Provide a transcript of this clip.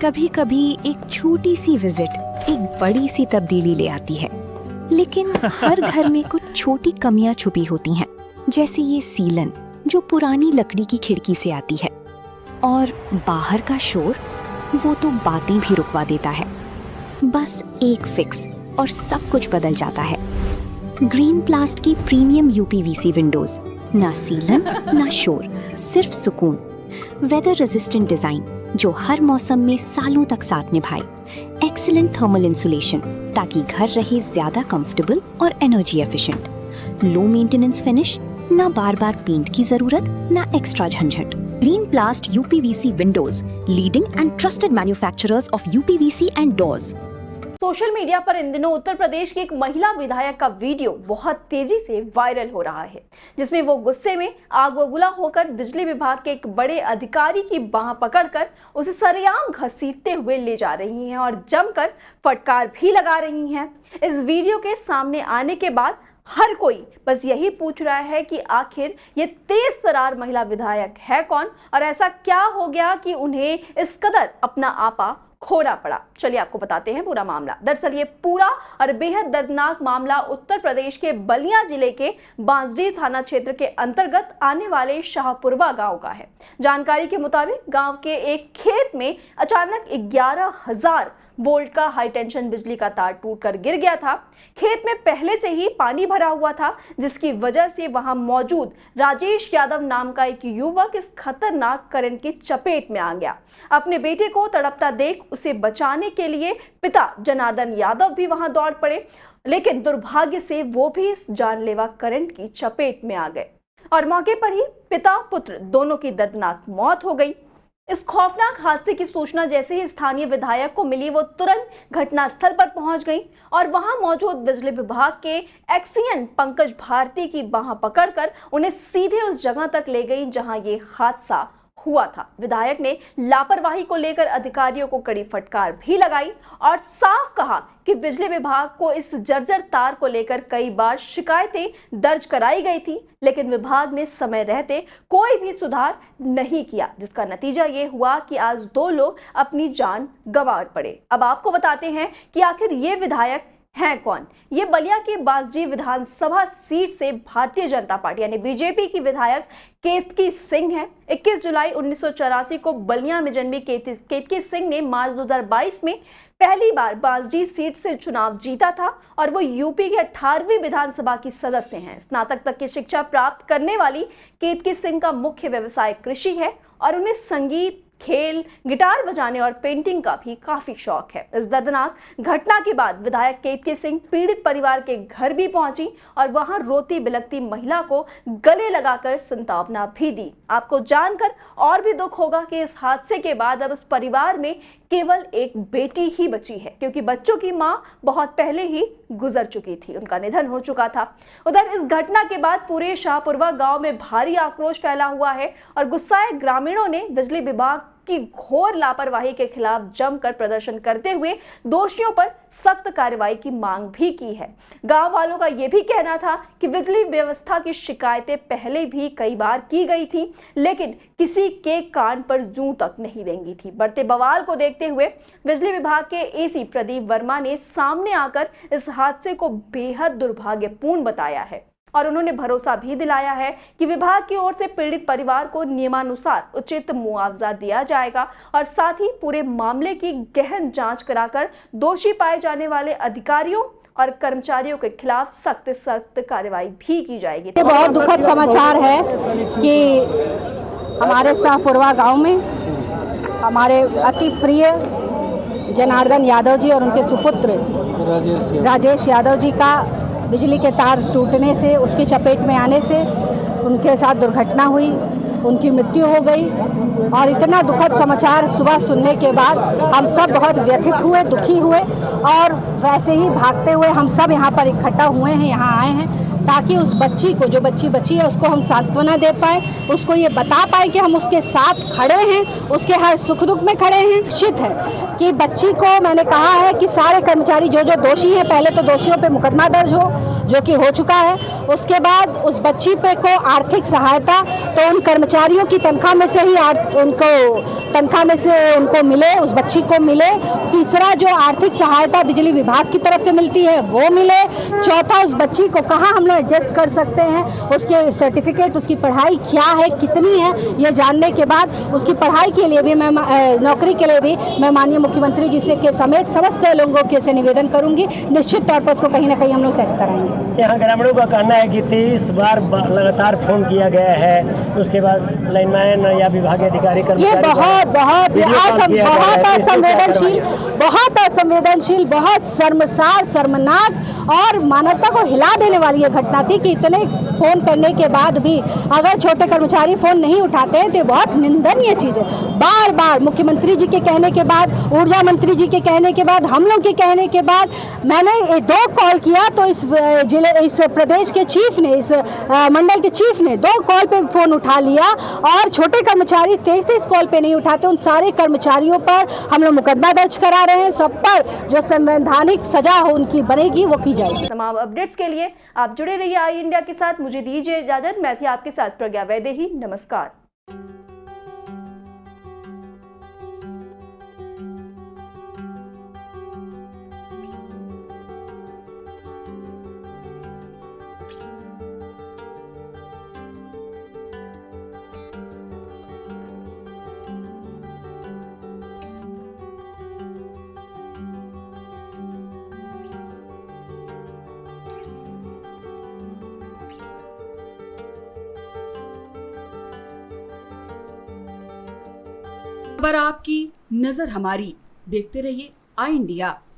कभी कभी एक छोटी सी विजिट एक बड़ी सी तब्दीली ले आती है, लेकिन हर घर में कुछ छोटी कमियां छुपी होती हैं, जैसे ये सीलन जो पुरानी लकड़ी की खिड़की से आती है, और बाहर का शोर वो तो बातें भी रुकवा देता है। बस एक फिक्स और सब कुछ बदल जाता है। ग्रीन प्लास्ट की प्रीमियम यूपीवीसी विंडोज, ना सीलन ना शोर, सिर्फ सुकून। वेदर रेजिस्टेंट डिजाइन जो हर मौसम में सालों तक साथ निभाए। एक्सीलेंट थर्मल इंसुलेशन ताकि घर रहे ज्यादा कंफर्टेबल और energy efficient. Low maintenance finish, ना बार बार पेंट की जरूरत, ना एक्स्ट्रा झंझट। Green प्लास्ट UPVC Windows, leading and trusted manufacturers of UPVC and doors. Social media पर इन दिनों उत्तर प्रदेश की एक महिला विधायक का वीडियो बहुत तेजी से वायरल हो रहा है, जिसमें वो गुस्से में आग बबूला होकर बिजली विभाग के एक बड़े अधिकारी की बांह पकड़कर उसे सरेआम घसीटते हुए ले जा रही हैं और जमकर फटकार भी लगा रही हैं। इस वीडियो के सामने आने के बाद हर कोई बस यही पूछ रहा है कि आखिर ये तेज तरार महिला विधायक है कौन और ऐसा क्या हो गया कि उन्हें इस कदर अपना आपा खोना पड़ा। चलिए आपको बताते हैं पूरा मामला। दरअसल ये पूरा और बेहद दर्दनाक मामला उत्तर प्रदेश के बलिया जिले के बांसडीह थाना क्षेत्र के अंतर्गत आने वाले शाहपुरवा गांव का है। जानकारी के मुताबिक गांव के एक खेत में अचानक 11,000 वोल्ट का हाई टेंशन बिजली का तार टूटकर गिर गया था। खेत में पहले से ही पानी भरा हुआ था, जिसकी वजह से वहां मौजूद राजेश यादव नाम का एक युवक इस खतरनाक करंट की चपेट में आ गया। अपने बेटे को तड़पता देख उसे बचाने के लिए पिता जनार्दन यादव भी वहां दौड़ पड़े, लेकिन दुर्भाग्य से वो भी इस जानलेवा करंट की चपेट में आ गए और मौके पर ही पिता पुत्र दोनों की दर्दनाक मौत हो गई। इस खौफनाक हादसे की सूचना जैसे ही स्थानीय विधायक को मिली, वो तुरंत घटनास्थल पर पहुंच गई और वहां मौजूद बिजली विभाग के एक्सीएन पंकज भारती की बांह पकड़कर उन्हें सीधे उस जगह तक ले गई जहां ये हादसा हुआ था। विधायक ने लापरवाही को लेकर अधिकारियों को कड़ी फटकार भी लगाई और साफ कहा कि बिजली विभाग को इस जर्जर तार को लेकर कई बार शिकायतें दर्ज कराई गई थी, लेकिन विभाग ने समय रहते कोई भी सुधार नहीं किया, जिसका नतीजा ये हुआ कि आज 2 लोग अपनी जान गंवा पड़े। अब आपको बताते हैं कि आखिर ये विधायक हैं कौन। ये बलिया की बांसडीह विधानसभा सीट से भारतीय जनता पार्टी यानी बीजेपी की विधायक केतकी सिंह है। 21 जुलाई 1984 को बलिया में जन्मी केतकी सिंह ने मार्च 2022 में पहली बार बांसडीह सीट से चुनाव जीता था और वो यूपी के 18वीं विधानसभा की सदस्य हैं। स्नातक तक की शिक्षा प्राप्त करने वाली केतकी सिंह का मुख्य व्यवसाय कृषि है और उन्हें संगीत, खेल, गिटार बजाने और पेंटिंग का भी काफी शौक है। इस दर्दनाक घटना के बाद विधायक केतकी सिंह पीड़ित परिवार के घर भी पहुंची और वहां रोती बिलखती महिला को गले लगाकर सांत्वना भी दी। आपको जानकर और भी दुख होगा कि इस हादसे के बाद अब उस परिवार में केवल एक बेटी ही बची है, क्योंकि बच्चों की मां बहुत पहले ही गुजर चुकी थी, उनका निधन हो चुका था। उधर इस घटना के बाद पूरे शाहपुरवा गांव में भारी आक्रोश फैला हुआ है और गुस्साए ग्रामीणों ने बिजली विभाग की घोर लापरवाही के खिलाफ जमकर प्रदर्शन करते हुए दोषियों पर सख्त कार्रवाई की मांग भी की है। गांव वालों का यह भी कहना था कि बिजली व्यवस्था की शिकायतें पहले भी कई बार की गई थी, लेकिन किसी के कान पर जूं तक नहीं रेंगी थी। बढ़ते बवाल को देखते हुए बिजली विभाग के एसी प्रदीप वर्मा ने सामने आकर इस हादसे को बेहद दुर्भाग्यपूर्ण बताया है और उन्होंने भरोसा भी दिलाया है कि विभाग की ओर से पीड़ित परिवार को नियमानुसार उचित मुआवजा दिया जाएगा और साथ ही पूरे मामले की गहन जांच कराकर दोषी पाए जाने वाले अधिकारियों और कर्मचारियों के खिलाफ सख्त कार्रवाई भी की जाएगी। ये बहुत दुखद समाचार है कि हमारे शाहपुरवा गांव में हमारे अति प्रिय जनार्दन यादव जी और उनके सुपुत्र राजेश यादव जी का बिजली के तार टूटने से, उसकी चपेट में आने से उनके साथ दुर्घटना हुई, उनकी मृत्यु हो गई। और इतना दुखद समाचार सुबह सुनने के बाद हम सब बहुत व्यथित हुए, दुखी हुए और वैसे ही भागते हुए हम सब यहाँ पर इकट्ठा हुए हैं, यहाँ आए हैं ताकि उस बच्ची को, जो बच्ची बची है, उसको हम सांत्वना दे पाए, उसको ये बता पाए कि हम उसके साथ खड़े हैं, उसके हर सुख दुख में खड़े हैं। निश्चित है कि बच्ची को मैंने कहा है कि सारे कर्मचारी जो दोषी हैं, पहले तो दोषियों पे मुकदमा दर्ज हो, जो कि हो चुका है। उसके बाद उस बच्ची पे को आर्थिक सहायता तो उन कर्मचारियों की तनख्वाह में से ही उनको मिले, उस बच्ची को मिले। तीसरा, जो आर्थिक सहायता बिजली विभाग की तरफ से मिलती है वो मिले। चौथा, उस बच्ची को कहाँ हम लोग एडजस्ट कर सकते हैं, उसके सर्टिफिकेट, उसकी पढ़ाई क्या है, कितनी है, ये जानने के बाद उसकी पढ़ाई के लिए भी मैं नौकरी के लिए भी मैं माननीय मुख्यमंत्री जी से के समेत समस्त लोगों के से निवेदन करूंगी। निश्चित तौर पर उसको कहीं ना कहीं हम लोग सेट कराएंगे। यहाँ ग्रामीणों का कहना है कि 23 बार लगातार फोन किया गया है, उसके बाद लाइनमैन या विभागीय अधिकारी ये बहुत असंवेदनशील, बहुत शर्मसार, शर्मनाक और मानवता को हिला देने वाली ये घटना थी कि इतने फोन करने के बाद भी अगर छोटे कर्मचारी फोन नहीं उठाते हैं तो बहुत निंदनीय चीज है। बार बार मुख्यमंत्री जी के कहने के बाद, ऊर्जा मंत्री जी के कहने के बाद, हम लोग के कहने के बाद मैंने 2 कॉल किया तो इस प्रदेश के चीफ ने, इस मंडल के चीफ ने 2 कॉल पे फोन उठा लिया और छोटे कर्मचारी 33 कॉल पे नहीं उठाते। उन सारे कर्मचारियों पर हम लोग मुकदमा दर्ज करा रहे हैं। सब पर जो संवैधानिक सजा हो उनकी बनेगी वो की जाएगी। तमाम अपडेट्स के लिए आप जुड़े रहिए आई इंडिया के साथ। मुझे दीजिए इजाजत। मैं थी आपके साथ प्रज्ञा वैदेही। नमस्कार। खबर आपकी, नजर हमारी। देखते रहिए आई इंडिया।